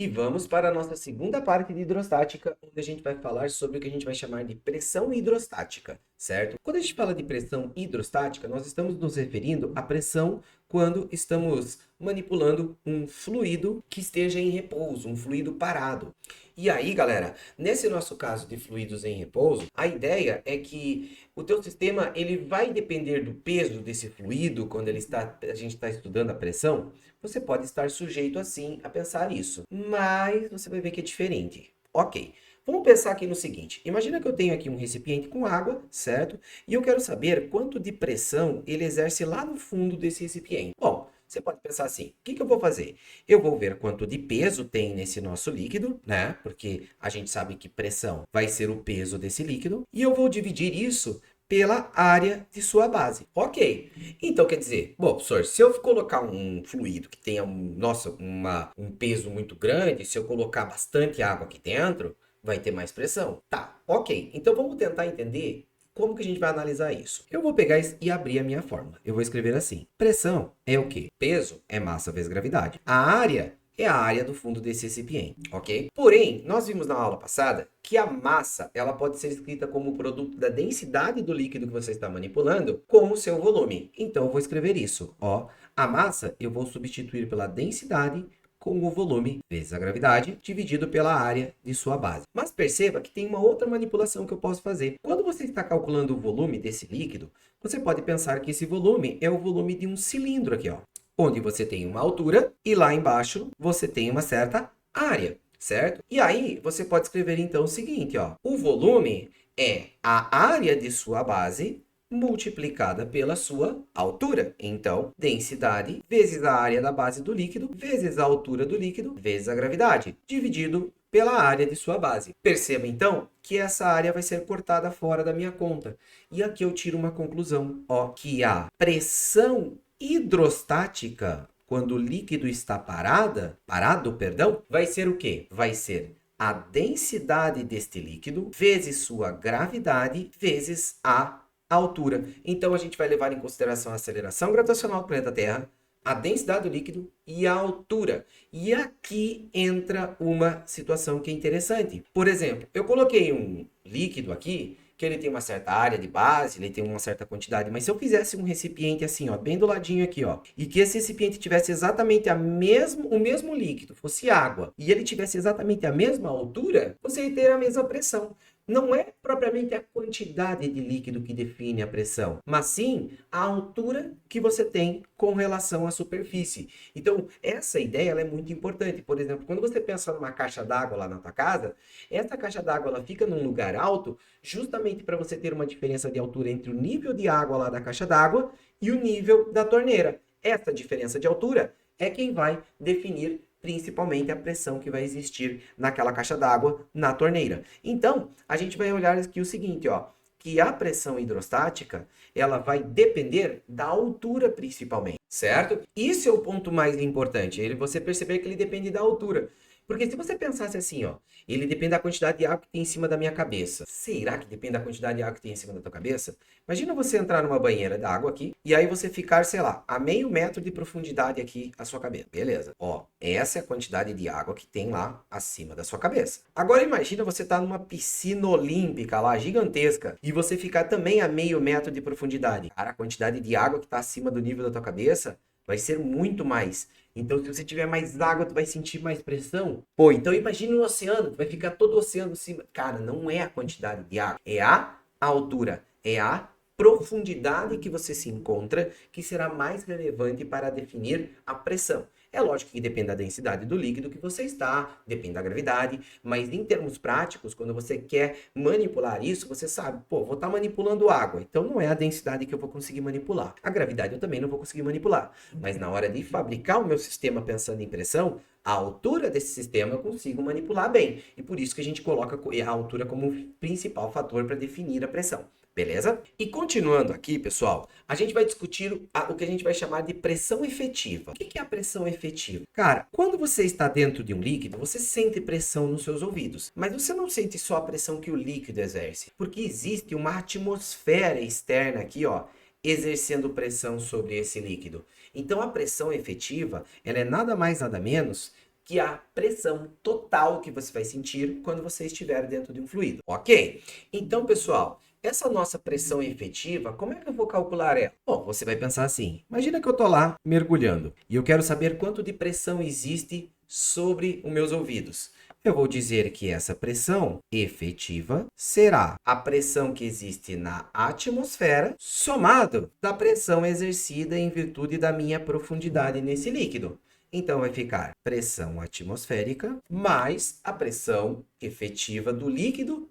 E vamos para a nossa segunda parte de hidrostática, onde a gente vai falar sobre o que a gente vai chamar de pressão hidrostática, certo? Quando a gente fala de pressão hidrostática, nós estamos nos referindo à pressão quando estamos manipulando um fluido que esteja em repouso, um fluido parado. E aí, galera, nesse nosso caso de fluidos em repouso, a ideia é que o teu sistema ele vai depender do peso desse fluido quando a gente está estudando a pressão. Você pode estar sujeito assim a pensar isso, mas você vai ver que é diferente. Ok. Vamos pensar aqui no seguinte: imagina que eu tenho aqui um recipiente com água, certo? E eu quero saber quanto de pressão ele exerce lá no fundo desse recipiente. Bom, você pode pensar assim: o que eu vou fazer? Eu vou ver quanto de peso tem nesse nosso líquido, né? Porque a gente sabe que pressão vai ser o peso desse líquido, e eu vou dividir isso pela área de sua base. Ok. Então quer dizer, bom, professor, se eu colocar um fluido que tenha um peso muito grande, se eu colocar bastante água aqui dentro, vai ter mais pressão. Tá, ok. Então vamos tentar entender como que a gente vai analisar isso. Eu vou pegar e abrir a minha fórmula. Eu vou escrever assim: pressão é o quê? Peso é massa vezes gravidade. A área é a área do fundo desse recipiente, ok? Porém, nós vimos na aula passada que a massa ela pode ser escrita como produto da densidade do líquido que você está manipulando com o seu volume. Então, eu vou escrever isso, ó. A massa eu vou substituir pela densidade com o volume vezes a gravidade dividido pela área de sua base. Mas perceba que tem uma outra manipulação que eu posso fazer. Quando você está calculando o volume desse líquido, você pode pensar que esse volume é o volume de um cilindro aqui, ó, onde você tem uma altura e lá embaixo você tem uma certa área, certo? E aí você pode escrever então o seguinte, ó: o volume é a área de sua base multiplicada pela sua altura. Então, densidade vezes a área da base do líquido, vezes a altura do líquido, vezes a gravidade, dividido pela área de sua base. Perceba, então, que essa área vai ser cortada fora da minha conta. E aqui eu tiro uma conclusão, ó, que a pressão hidrostática, quando o líquido está parado, perdão, vai ser o quê? Vai ser a densidade deste líquido vezes sua gravidade vezes a altura. Então, a gente vai levar em consideração a aceleração gravitacional do planeta Terra, a densidade do líquido e a altura. E aqui entra uma situação que é interessante. Por exemplo, eu coloquei um líquido aqui que ele tem uma certa área de base, ele tem uma certa quantidade, mas se eu fizesse um recipiente assim, ó, bem do ladinho aqui, ó, e que esse recipiente tivesse exatamente o mesmo líquido, fosse água, e ele tivesse exatamente a mesma altura, você ia ter a mesma pressão. Não é propriamente a quantidade de líquido que define a pressão, mas sim a altura que você tem com relação à superfície. Então, essa ideia ela é muito importante. Por exemplo, quando você pensa numa caixa d'água lá na tua casa, essa caixa d'água ela fica num lugar alto, justamente para você ter uma diferença de altura entre o nível de água lá da caixa d'água e o nível da torneira. Essa diferença de altura é quem vai definir principalmente a pressão que vai existir naquela caixa d'água na torneira. Então, a gente vai olhar aqui o seguinte, ó, que a pressão hidrostática, ela vai depender da altura principalmente, certo? Isso é o ponto mais importante, você perceber que ele depende da altura. Porque se você pensasse assim, ó, ele depende da quantidade de água que tem em cima da minha cabeça. Será que depende da quantidade de água que tem em cima da tua cabeça? Imagina você entrar numa banheira d'água aqui e aí você ficar, sei lá, a meio metro de profundidade aqui a sua cabeça. Beleza. Ó, essa é a quantidade de água que tem lá acima da sua cabeça. Agora imagina você estar numa piscina olímpica lá, gigantesca, e você ficar também a meio metro de profundidade. Cara, a quantidade de água que está acima do nível da tua cabeça vai ser muito mais. Então, se você tiver mais água, tu vai sentir mais pressão. Pô, então imagine o oceano, tu vai ficar todo o oceano em cima. Cara, não é a quantidade de água, é a altura, é a profundidade que você se encontra que será mais relevante para definir a pressão. É lógico que depende da densidade do líquido que você está, depende da gravidade, mas em termos práticos, quando você quer manipular isso, você sabe, pô, vou estar manipulando água, então não é a densidade que eu vou conseguir manipular. A gravidade eu também não vou conseguir manipular, mas na hora de fabricar o meu sistema pensando em pressão, a altura desse sistema eu consigo manipular bem, e por isso que a gente coloca a altura como principal fator para definir a pressão. Beleza? E continuando aqui, pessoal, a gente vai discutir o que a gente vai chamar de pressão efetiva. O que é a pressão efetiva? Cara, quando você está dentro de um líquido, você sente pressão nos seus ouvidos, mas você não sente só a pressão que o líquido exerce, porque existe uma atmosfera externa aqui, ó, exercendo pressão sobre esse líquido. Então, a pressão efetiva, ela é nada mais nada menos que é a pressão total que você vai sentir quando você estiver dentro de um fluido, ok? Então, pessoal, essa nossa pressão efetiva, como é que eu vou calcular ela? Bom, você vai pensar assim, imagina que eu estou lá mergulhando e eu quero saber quanto de pressão existe sobre os meus ouvidos. Eu vou dizer que essa pressão efetiva será a pressão que existe na atmosfera somado da pressão exercida em virtude da minha profundidade nesse líquido. Então, vai ficar pressão atmosférica mais a pressão efetiva do líquido,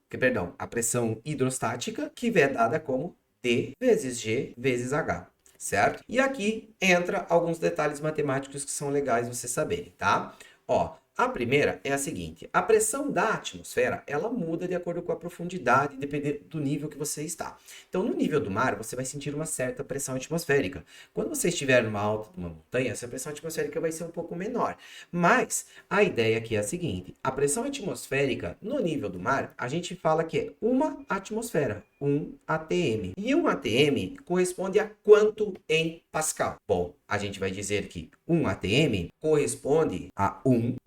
a pressão hidrostática, que é dada como D vezes G vezes H, certo? E aqui entra alguns detalhes matemáticos que são legais você saberem, tá? Ó, a primeira é a seguinte, a pressão da atmosfera, ela muda de acordo com a profundidade, dependendo do nível que você está. Então, no nível do mar, você vai sentir uma certa pressão atmosférica. Quando você estiver numa alta de uma montanha, essa pressão atmosférica vai ser um pouco menor. Mas, a ideia aqui é a seguinte, a pressão atmosférica no nível do mar, a gente fala que é uma atmosfera, 1 atm. E 1 atm corresponde a quanto em Pascal? Bom, a gente vai dizer que 1 atm corresponde a 1,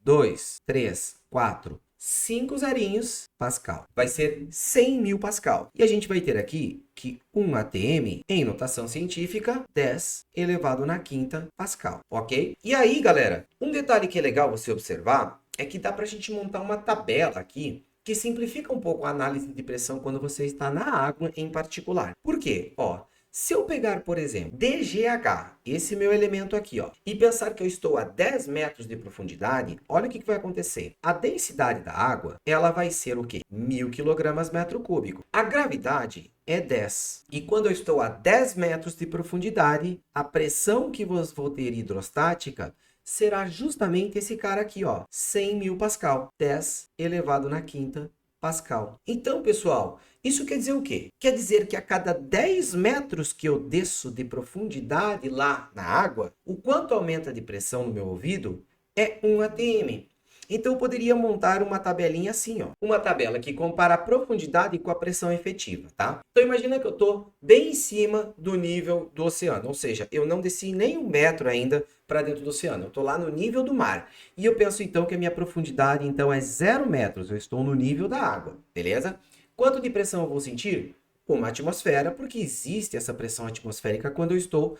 2, 3, 4, 5 zerinhos Pascal. Vai ser 100 mil Pascal. E a gente vai ter aqui que 1 atm, em notação científica, 10 elevado na quinta Pascal, ok? E aí, galera, um detalhe que é legal você observar é que dá para a gente montar uma tabela aqui que simplifica um pouco a análise de pressão quando você está na água em particular. Por quê? Ó, se eu pegar, por exemplo, DGH, esse meu elemento aqui, ó, e pensar que eu estou a 10 metros de profundidade, olha o que vai acontecer. A densidade da água, ela vai ser o quê? 1000 kg/m³. A gravidade é 10. E quando eu estou a 10 metros de profundidade, a pressão que vou ter hidrostática será justamente esse cara aqui, ó, 100 mil Pascal, 10 elevado na quinta Pascal. Então, pessoal, isso quer dizer o quê? Quer dizer que a cada 10 metros que eu desço de profundidade lá na água, o quanto aumenta de pressão no meu ouvido é 1 atm. Então, eu poderia montar uma tabelinha assim, ó. Uma tabela que compara a profundidade com a pressão efetiva, tá? Então, imagina que eu estou bem em cima do nível do oceano. Ou seja, eu não desci nem 1 metro ainda para dentro do oceano. Eu estou lá no nível do mar. E eu penso, então, que a minha profundidade, então, é 0 metros. Eu estou no nível da água, beleza? Quanto de pressão eu vou sentir? Uma atmosfera, porque existe essa pressão atmosférica quando eu estou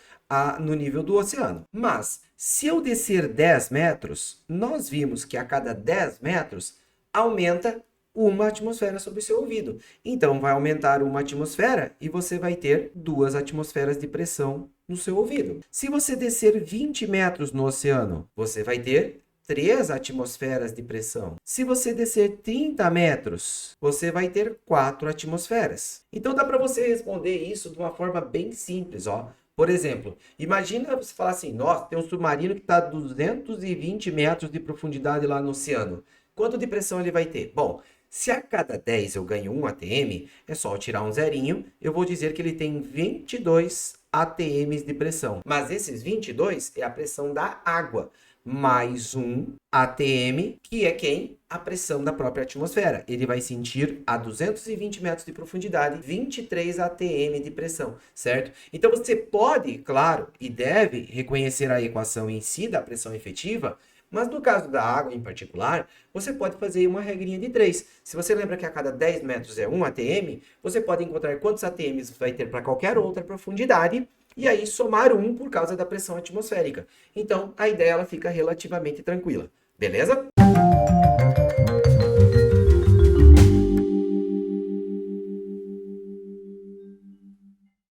no nível do oceano. Mas, se eu descer 10 metros, nós vimos que a cada 10 metros aumenta uma atmosfera sobre o seu ouvido. Então, vai aumentar uma atmosfera e você vai ter 2 atmosferas de pressão no seu ouvido. Se você descer 20 metros no oceano, você vai ter 3 atmosferas de pressão. Se você descer 30 metros, você vai ter 4 atmosferas. Então, dá para você responder isso de uma forma bem simples, ó. Por exemplo, imagina você falar assim, nossa, tem um submarino que está a 220 metros de profundidade lá no oceano. Quanto de pressão ele vai ter? Bom, se a cada 10 eu ganho 1 atm, é só eu tirar um zerinho, eu vou dizer que ele tem 22 atms de pressão. Mas esses 22 é a pressão da água, mais 1 atm, que é quem? A pressão da própria atmosfera. Ele vai sentir a 220 metros de profundidade, 23 atm de pressão, certo? Então, você pode, claro, e deve reconhecer a equação em si da pressão efetiva, mas no caso da água em particular, você pode fazer uma regrinha de 3. Se você lembra que a cada 10 metros é 1 atm, você pode encontrar quantos atms vai ter para qualquer outra profundidade, e aí somar 1 por causa da pressão atmosférica. Então, a ideia ela fica relativamente tranquila, beleza?